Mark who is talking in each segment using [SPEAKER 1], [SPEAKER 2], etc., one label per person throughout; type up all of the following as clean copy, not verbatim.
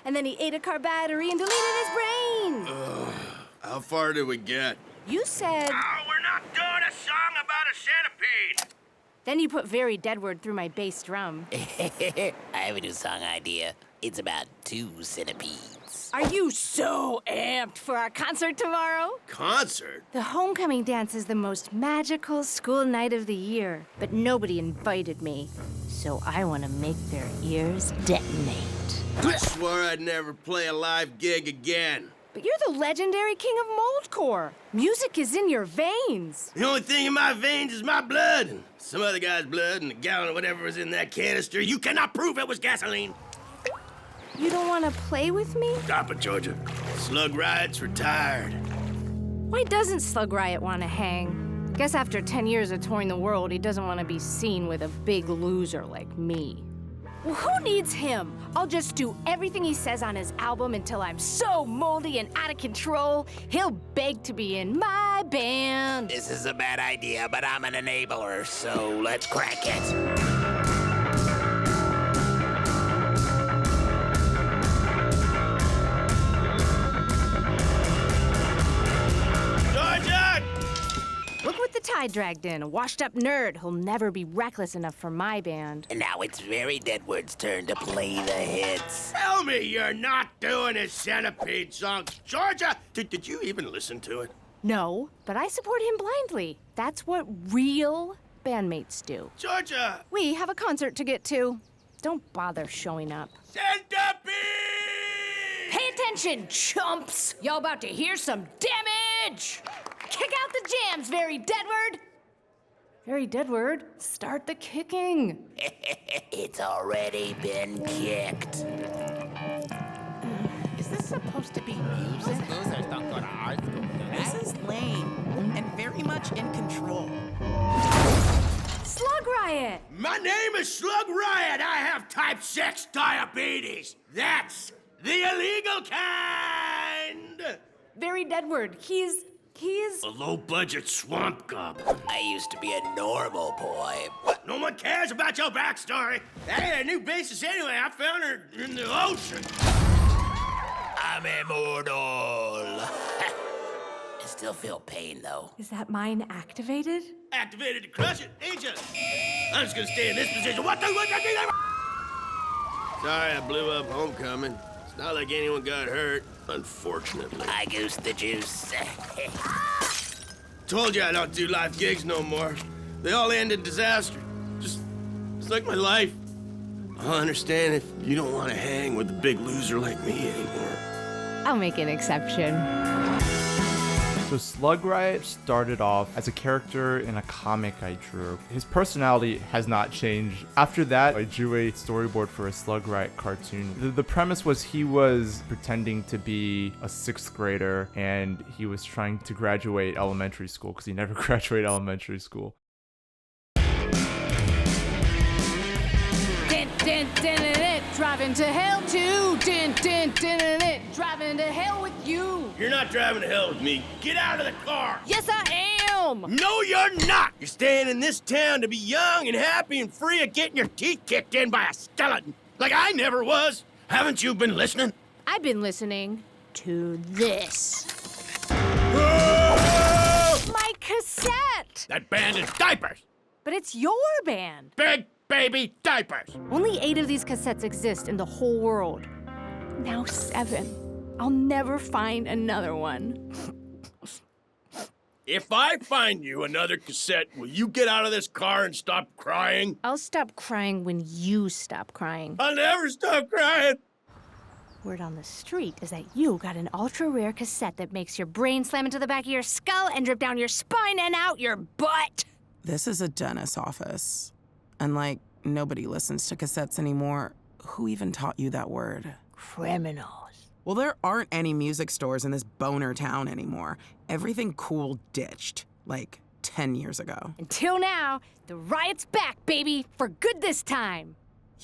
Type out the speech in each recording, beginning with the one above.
[SPEAKER 1] and then he ate a car battery and deleted his brain.
[SPEAKER 2] How far did we get?
[SPEAKER 1] You said...
[SPEAKER 3] Oh, we're not doing a song about a centipede.
[SPEAKER 1] Then you put Very Deadward through my bass drum.
[SPEAKER 4] I have a new song idea. It's about 2 centipedes.
[SPEAKER 1] Are you so amped for our concert tomorrow?
[SPEAKER 2] Concert?
[SPEAKER 1] The homecoming dance is the most magical school night of the year, but nobody invited me. So I want to make their ears detonate.
[SPEAKER 2] I swore I'd never play a live gig again.
[SPEAKER 1] But you're the legendary king of moldcore. Music is in your veins.
[SPEAKER 2] The only thing in my veins is my blood, and some other guy's blood, and a gallon of whatever was in that canister. You cannot prove it was gasoline.
[SPEAKER 1] You don't want to play with me?
[SPEAKER 2] Stop it, Georgia. Slug Riot's retired.
[SPEAKER 1] Why doesn't Slug Riot want to hang? Guess after 10 years of touring the world, he doesn't want to be seen with a big loser like me. Well, who needs him? I'll just do everything he says on his album until I'm so moldy and out of control, he'll beg to be in my band.
[SPEAKER 4] This is a bad idea, but I'm an enabler, so let's crack it.
[SPEAKER 1] Look what the tide dragged in, a washed-up nerd who'll never be reckless enough for my band.
[SPEAKER 4] And now it's Very Deadward's turn to play the hits.
[SPEAKER 2] Tell me you're not doing his centipede song. Georgia, did you even listen to it?
[SPEAKER 1] No, but I support him blindly. That's what real bandmates do.
[SPEAKER 2] Georgia!
[SPEAKER 1] We have a concert to get to. Don't bother showing up.
[SPEAKER 2] Centipede!
[SPEAKER 1] Pay attention, chumps! Y'all about to hear some damage! Kick out the jams, Very Deadward! Very Deadward, start the kicking.
[SPEAKER 4] It's already been kicked.
[SPEAKER 5] Is this supposed to be music?
[SPEAKER 6] Those losers don't go to art school.
[SPEAKER 5] This is lame and very much in control.
[SPEAKER 1] Slug Riot!
[SPEAKER 2] My name is Slug Riot. I have type 6 diabetes. That's the illegal kind.
[SPEAKER 1] Very Deadward, he's...
[SPEAKER 2] A low-budget swamp goblin.
[SPEAKER 4] I used to be a normal boy.
[SPEAKER 2] No one cares about your backstory. That ain't a new basis anyway. I found her in the ocean.
[SPEAKER 4] I'm immortal. I still feel pain, though.
[SPEAKER 1] Is that mine activated?
[SPEAKER 2] Activated to crush it, ain't you? I'm just gonna stay in this position. What the? Sorry, I blew up homecoming. It's not like anyone got hurt, unfortunately.
[SPEAKER 4] I goose the juice.
[SPEAKER 2] Told you I don't do live gigs no more. They all end in disaster. Just like my life. I'll understand if you don't want to hang with a big loser like me anymore.
[SPEAKER 1] I'll make an exception.
[SPEAKER 7] So Slug Riot started off as a character in a comic I drew. His personality has not changed. After that, I drew a storyboard for a Slug Riot cartoon. The premise was he was pretending to be a 6th grader and he was trying to graduate elementary school because he never graduated elementary school.
[SPEAKER 1] Driving to hell too. Driving to hell with you.
[SPEAKER 2] You're not driving to hell with me. Get out of the car.
[SPEAKER 1] Yes, I am.
[SPEAKER 2] No, you're not. You're staying in this town to be young and happy and free of getting your teeth kicked in by a skeleton. Like I never was. Haven't you been listening?
[SPEAKER 1] I've been listening to this.
[SPEAKER 2] Whoa!
[SPEAKER 1] My cassette.
[SPEAKER 2] That band is diapers.
[SPEAKER 1] But it's your band.
[SPEAKER 2] Big baby diapers.
[SPEAKER 1] Only 8 of these cassettes exist in the whole world. Now 7. I'll never find another one.
[SPEAKER 2] If I find you another cassette, will you get out of this car and stop crying?
[SPEAKER 1] I'll stop crying when you stop crying.
[SPEAKER 2] I'll never stop crying.
[SPEAKER 1] Word on the street is that you got an ultra-rare cassette that makes your brain slam into the back of your skull and drip down your spine and out your butt.
[SPEAKER 5] This is a dentist's office. And like, nobody listens to cassettes anymore. Who even taught you that word?
[SPEAKER 1] Criminals.
[SPEAKER 5] Well, there aren't any music stores in this boner town anymore. Everything cool ditched, like 10 years ago.
[SPEAKER 1] Until now, the riot's back, baby, for good this time.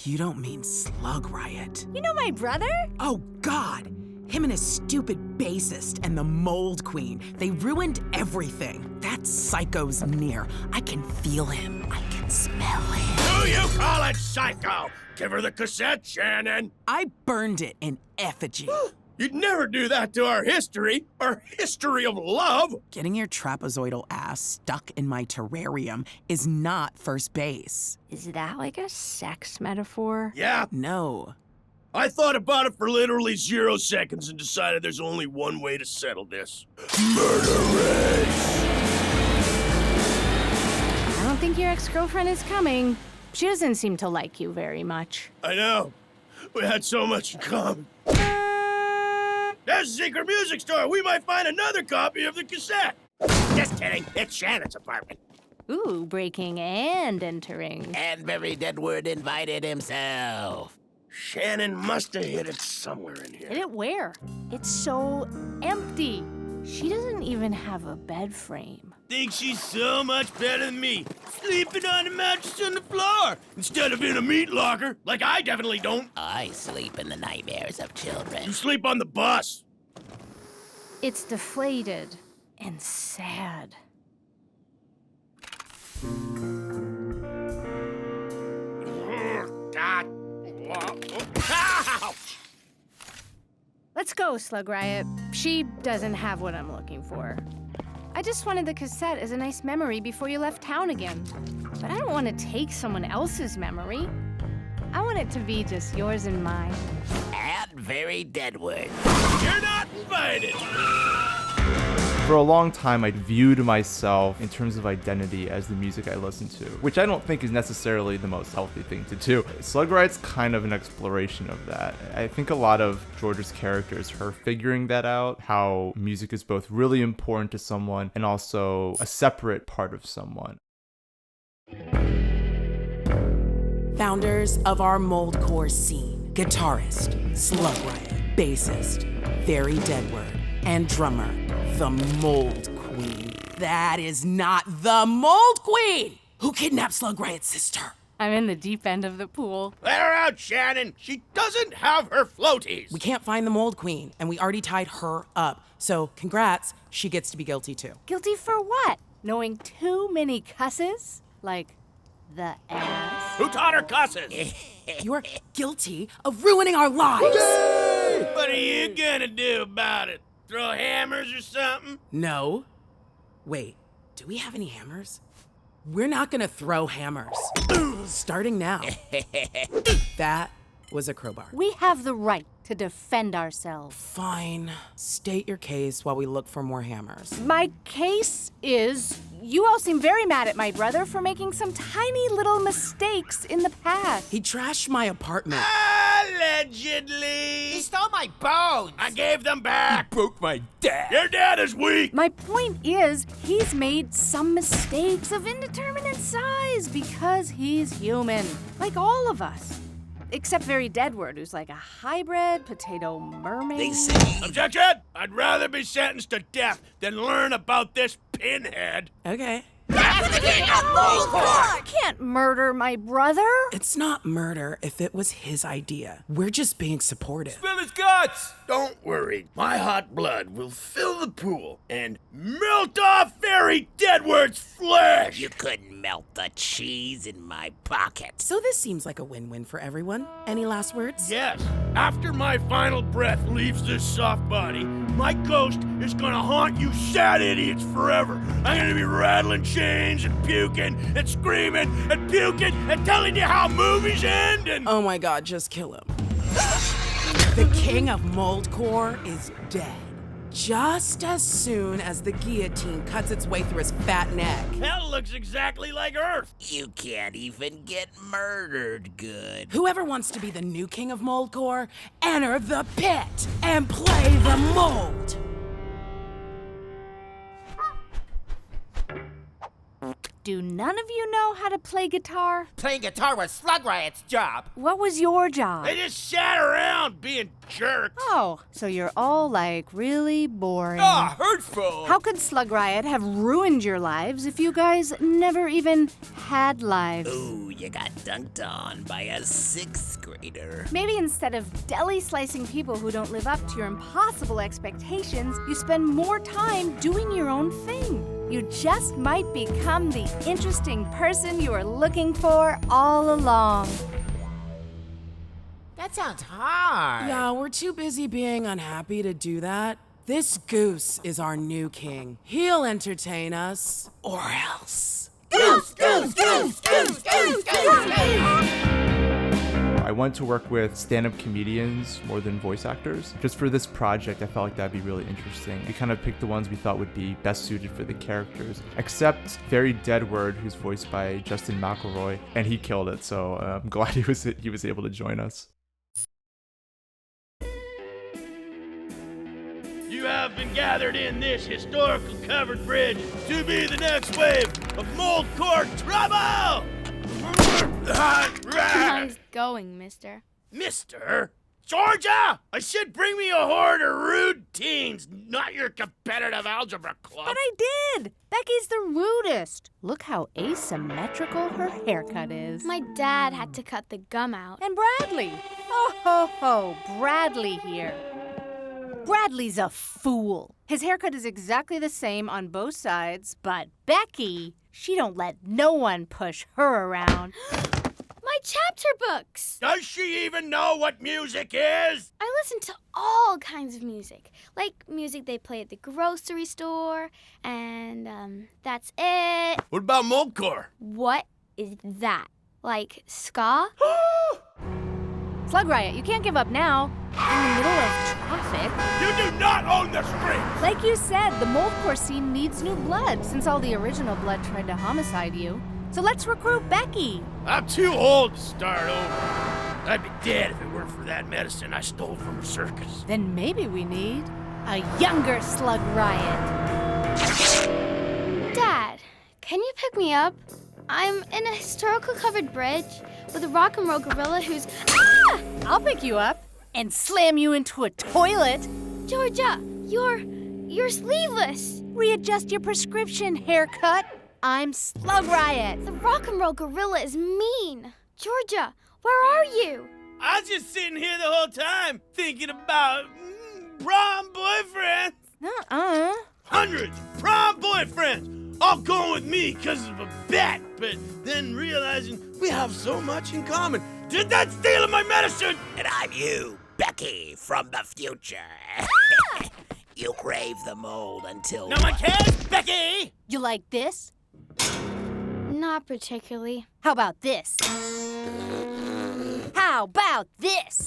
[SPEAKER 5] You don't mean Slug Riot.
[SPEAKER 1] You know my brother?
[SPEAKER 5] Oh, God. Him and his stupid bassist and the Mold Queen. They ruined everything. That psycho's near. I can feel him. I can Smell it.
[SPEAKER 3] Who you call it, psycho? Give her the cassette, Shannon.
[SPEAKER 5] I burned it in effigy.
[SPEAKER 3] You'd never do that to our history of love.
[SPEAKER 5] Getting your trapezoidal ass stuck in my terrarium is not first base.
[SPEAKER 1] Is that like a sex metaphor?
[SPEAKER 3] Yeah,
[SPEAKER 5] No.
[SPEAKER 3] I thought about it for literally 0 seconds and decided there's only one way to settle this. Murderous!
[SPEAKER 1] I don't think your ex-girlfriend is coming. She doesn't seem to like you very much.
[SPEAKER 3] I know. We had so much in common. There's a secret music store. We might find another copy of the cassette. Just kidding. It's Shannon's apartment.
[SPEAKER 1] Ooh, breaking and entering.
[SPEAKER 4] And very Deadwood invited himself.
[SPEAKER 3] Shannon must have hid it somewhere in here.
[SPEAKER 1] Hid it where? It's so empty. She doesn't even have a bed frame.
[SPEAKER 2] Thinks she's so much better than me, sleeping on the mattress on the floor instead of in a meat locker, like I definitely don't.
[SPEAKER 4] I sleep in the nightmares of children.
[SPEAKER 3] You sleep on the bus.
[SPEAKER 1] It's deflated and sad. Let's go, Slug Riot. She doesn't have what I'm looking for. I just wanted the cassette as a nice memory before you left town again. But I don't want to take someone else's memory. I want it to be just yours and mine.
[SPEAKER 4] And very Deadwood.
[SPEAKER 3] You're not invited.
[SPEAKER 7] For a long time, I'd viewed myself in terms of identity as the music I listened to, which I don't think is necessarily the most healthy thing to do. Slug Riot's kind of an exploration of that. I think a lot of George's characters, her figuring that out, how music is both really important to someone and also a separate part of someone.
[SPEAKER 5] Founders of our moldcore scene. Guitarist, Slug Riot. Bassist, Very Deadwood. And drummer, the Mold Queen. That is not the Mold Queen! Who kidnapped Slug Riot's sister?
[SPEAKER 1] I'm in the deep end of the pool.
[SPEAKER 3] Let her out, Shannon. She doesn't have her floaties.
[SPEAKER 5] We can't find the Mold Queen, and we already tied her up. So, congrats, she gets to be guilty too.
[SPEAKER 1] Guilty for what? Knowing too many cusses? Like the ass?
[SPEAKER 3] Who taught her cusses?
[SPEAKER 5] You're guilty of ruining our lives!
[SPEAKER 2] What are you gonna do about it? Throw hammers or something?
[SPEAKER 5] No. Wait, do we have any hammers? We're not gonna throw hammers. Starting now. That was a crowbar.
[SPEAKER 1] We have the right to defend ourselves.
[SPEAKER 5] Fine. State your case while we look for more hammers.
[SPEAKER 1] My case is, you all seem very mad at my brother for making some tiny little mistakes in the past.
[SPEAKER 5] He trashed my apartment.
[SPEAKER 2] Allegedly.
[SPEAKER 6] He stole my bones.
[SPEAKER 2] I gave them back.
[SPEAKER 6] Broke my dad.
[SPEAKER 3] Your dad is weak.
[SPEAKER 1] My point is, he's made some mistakes of indeterminate size because he's human, like all of us. Except Very Deadwood, who's like a hybrid potato mermaid.
[SPEAKER 4] They say
[SPEAKER 3] Objection! I'd rather be sentenced to death than learn about this pinhead.
[SPEAKER 5] Okay.
[SPEAKER 1] I can't murder my brother.
[SPEAKER 5] It's not murder if it was his idea. We're just being supportive.
[SPEAKER 2] Spill his guts.
[SPEAKER 3] Don't worry. My hot blood will fill the pool and melt off Very Deadwood's flesh.
[SPEAKER 4] you couldn't melt the cheese in my pocket.
[SPEAKER 5] So this seems like a win-win for everyone. Any last words?
[SPEAKER 3] Yes, after my final breath leaves this soft body, my ghost is gonna haunt you sad idiots forever. I'm gonna be rattling chains and puking and screaming and puking and telling you how movies end and...
[SPEAKER 5] Oh my god, just kill him. The king of Moldcore is dead. Just as soon as the guillotine cuts its way through his fat neck.
[SPEAKER 3] Hell looks exactly like Earth.
[SPEAKER 4] You can't even get murdered good.
[SPEAKER 5] Whoever wants to be the new king of Moldcore, enter the pit and play the mold.
[SPEAKER 1] Do none of you know how to play guitar?
[SPEAKER 6] Playing guitar was Slug Riot's job.
[SPEAKER 1] What was your job?
[SPEAKER 3] They just sat around being jerks.
[SPEAKER 1] Oh, so you're all like really boring.
[SPEAKER 6] Ah, hurtful.
[SPEAKER 1] How could Slug Riot have ruined your lives if you guys never even had lives?
[SPEAKER 4] Ooh, you got dunked on by a 6th grader.
[SPEAKER 1] Maybe instead of deli slicing people who don't live up to your impossible expectations, you spend more time doing your own thing. You just might become the interesting person you were looking for all along.
[SPEAKER 6] That sounds hard.
[SPEAKER 5] Yeah, we're too busy being unhappy to do that. This goose is our new king. He'll entertain us, or else.
[SPEAKER 6] Goose, goose, goose, goose, goose, goose.
[SPEAKER 7] I wanted to work with stand-up comedians more than voice actors. Just for this project, I felt like that'd be really interesting. We kind of picked the ones we thought would be best suited for the characters, except Very Deadword, who's voiced by Justin McElroy, and he killed it, so I'm glad he was able to join us.
[SPEAKER 3] You have been gathered in this historical covered bridge to be the next wave of mold core trouble!
[SPEAKER 8] How's going, mister?
[SPEAKER 3] Mister? Georgia! I said bring me a horde of rude teens, not your competitive algebra club.
[SPEAKER 1] But I did! Becky's the rudest. Look how asymmetrical her haircut is.
[SPEAKER 8] My dad had to cut the gum out.
[SPEAKER 1] And Bradley. Oh, ho, ho, Bradley here. Bradley's a fool. His haircut is exactly the same on both sides, but Becky, she don't let no one push her around.
[SPEAKER 8] My chapter books!
[SPEAKER 3] Does she even know what music is?
[SPEAKER 8] I listen to all kinds of music. Like music they play at the grocery store, and that's it.
[SPEAKER 3] What about moldcore?
[SPEAKER 8] What is that? Like ska?
[SPEAKER 1] Slug Riot, you can't give up now. In the middle of traffic.
[SPEAKER 3] You do not own the streets!
[SPEAKER 1] Like you said, the moldcore scene needs new blood since all the original blood tried to homicide you. So let's recruit Becky.
[SPEAKER 3] I'm too old to start over. I'd be dead if it weren't for that medicine I stole from a circus.
[SPEAKER 1] Then maybe we need a younger Slug Riot.
[SPEAKER 8] Dad, can you pick me up? I'm in a historical covered bridge with a rock and roll gorilla who's... Ah!
[SPEAKER 1] I'll pick you up and slam you into a toilet.
[SPEAKER 8] Georgia, you're sleeveless.
[SPEAKER 1] Readjust your prescription, haircut. I'm Slug Riot.
[SPEAKER 8] The rock and roll gorilla is mean. Georgia, where are you?
[SPEAKER 3] I was just sitting here the whole time thinking about prom boyfriends.
[SPEAKER 1] Nuh-uh.
[SPEAKER 3] Hundreds of prom boyfriends. All going with me because of a bet, but then realizing we have so much in common. Did that stealing my medicine?
[SPEAKER 4] And I'm you, Becky, from the future. You crave the mold until...
[SPEAKER 3] No one cares, Becky!
[SPEAKER 1] You like this?
[SPEAKER 8] Not particularly.
[SPEAKER 1] How about this? How about this?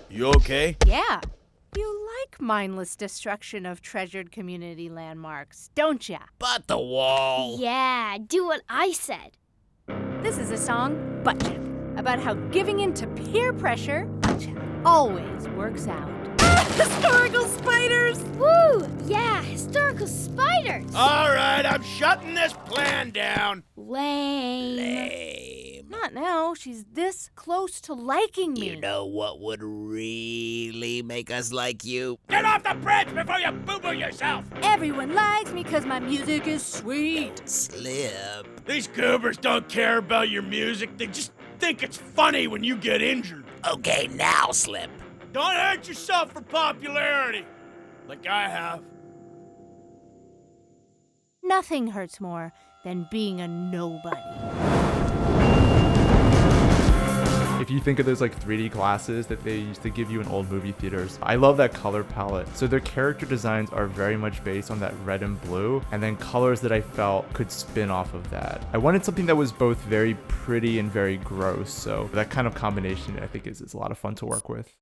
[SPEAKER 2] You okay?
[SPEAKER 1] Yeah. You like mindless destruction of treasured community landmarks, don't ya?
[SPEAKER 4] But the wall.
[SPEAKER 8] Yeah, do what I said.
[SPEAKER 1] This is a song, Buttcheck, about how giving in to peer pressure, Buttcheck, always works out. Historical spiders!
[SPEAKER 8] Woo! Yeah, historical spiders!
[SPEAKER 3] All right, I'm shutting this plan down.
[SPEAKER 8] Lame.
[SPEAKER 1] Not now. She's this close to liking me.
[SPEAKER 4] You know what would really make us like you?
[SPEAKER 3] Get off the bridge before you boo-boo yourself!
[SPEAKER 1] Everyone likes me because my music is sweet.
[SPEAKER 4] Slip.
[SPEAKER 3] These goobers don't care about your music. They just think it's funny when you get injured.
[SPEAKER 4] Okay, now, Slip.
[SPEAKER 3] Don't hurt yourself for popularity, like I have.
[SPEAKER 1] Nothing hurts more than being a nobody.
[SPEAKER 7] If you think of those like 3D glasses that they used to give you in old movie theaters, I love that color palette. So their character designs are very much based on that red and blue, and then colors that I felt could spin off of that. I wanted something that was both very pretty and very gross, so that kind of combination I think is a lot of fun to work with.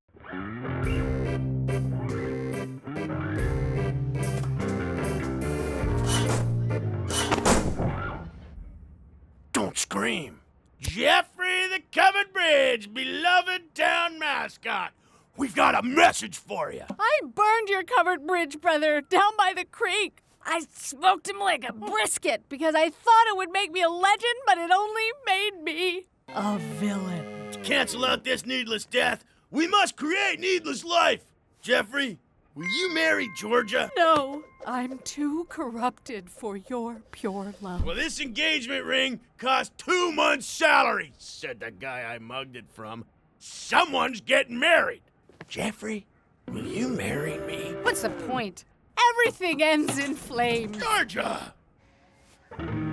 [SPEAKER 3] Don't scream. Jeffrey the Covered Bridge, beloved town mascot. We've got a message for you.
[SPEAKER 1] I burned your covered bridge, brother, down by the creek. I smoked him like a brisket because I thought it would make me a legend, but it only made me a villain.
[SPEAKER 3] To cancel out this needless death, we must create needless life. Jeffrey, will you marry Georgia?
[SPEAKER 1] No, I'm too corrupted for your pure love.
[SPEAKER 3] Well, this engagement ring cost 2 months' salary, said the guy I mugged it from. Someone's getting married. Jeffrey, will you marry me?
[SPEAKER 1] What's the point? Everything ends in flames.
[SPEAKER 3] Georgia!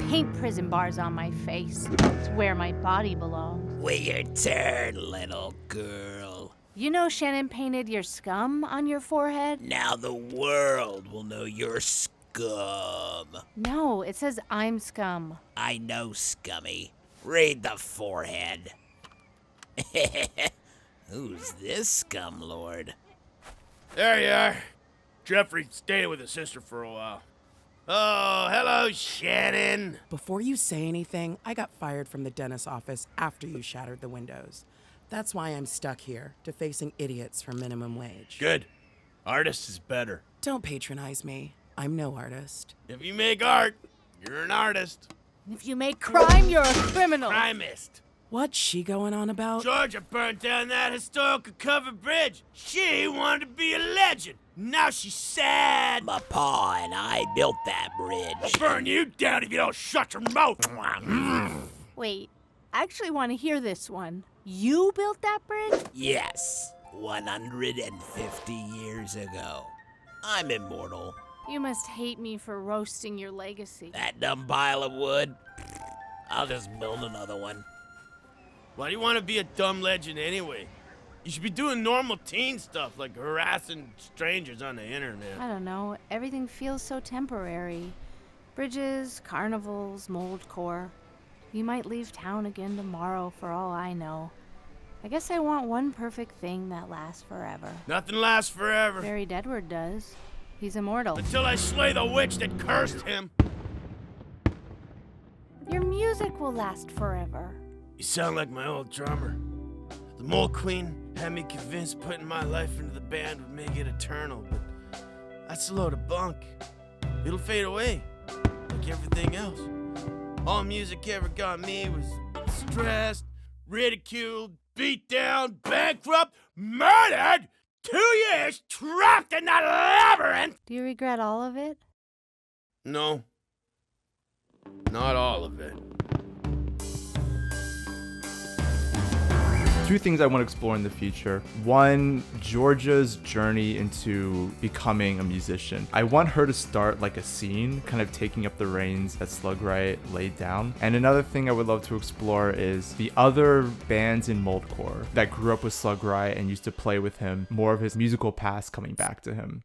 [SPEAKER 1] Paint prison bars on my face. It's where my body belongs.
[SPEAKER 4] Wait your turn, little girl.
[SPEAKER 1] You know Shannon painted your scum on your forehead?
[SPEAKER 4] Now the world will know you're scum.
[SPEAKER 1] No, it says I'm scum.
[SPEAKER 4] I know, scummy. Read the forehead. Who's this scum lord?
[SPEAKER 3] There you are. Jeffrey stayed with his sister for a while. Oh, hello, Shannon.
[SPEAKER 5] Before you say anything, I got fired from the dentist's office after you shattered the windows. That's why I'm stuck here, defacing idiots for minimum wage.
[SPEAKER 3] Good. Artist is better.
[SPEAKER 5] Don't patronize me. I'm no artist.
[SPEAKER 3] If you make art, you're an artist.
[SPEAKER 1] If you make crime, you're a criminal.
[SPEAKER 3] Crimist.
[SPEAKER 5] What's she going on about?
[SPEAKER 3] Georgia burned down that historical covered bridge. She wanted to be a legend. Now she's sad.
[SPEAKER 4] My pa and I built that
[SPEAKER 3] I'll
[SPEAKER 4] bridge.
[SPEAKER 3] burn you down if you don't shut your mouth.
[SPEAKER 1] Wait, I actually want to hear this one. You built that bridge?
[SPEAKER 4] Yes, 150 years ago. I'm immortal.
[SPEAKER 1] You must hate me for roasting your legacy.
[SPEAKER 4] That dumb pile of wood, I'll just build another one.
[SPEAKER 3] Why do you want to be a dumb legend anyway? You should be doing normal teen stuff like harassing strangers on the internet.
[SPEAKER 1] I don't know. Everything feels so temporary. Bridges, carnivals, mold core. You might leave town again tomorrow for all I know. I guess I want one perfect thing that lasts forever.
[SPEAKER 3] Nothing lasts forever.
[SPEAKER 1] Barry Deadwood does. He's immortal.
[SPEAKER 3] Until I slay the witch that cursed him.
[SPEAKER 1] Your music will last forever.
[SPEAKER 3] You sound like my old drummer. The Mole Queen had me convinced putting my life into the band would make it eternal, but that's a load of bunk. It'll fade away, like everything else. All music ever got me was stressed, ridiculed, beat down, bankrupt, murdered, 2 years trapped in that labyrinth!
[SPEAKER 1] Do you regret all of it?
[SPEAKER 3] No. Not all of it.
[SPEAKER 7] Two things I want to explore in the future. One, Georgia's journey into becoming a musician. I want her to start like a scene, kind of taking up the reins that Slug Riot laid down. And another thing I would love to explore is the other bands in Moldcore that grew up with Slug Riot and used to play with him, more of his musical past coming back to him.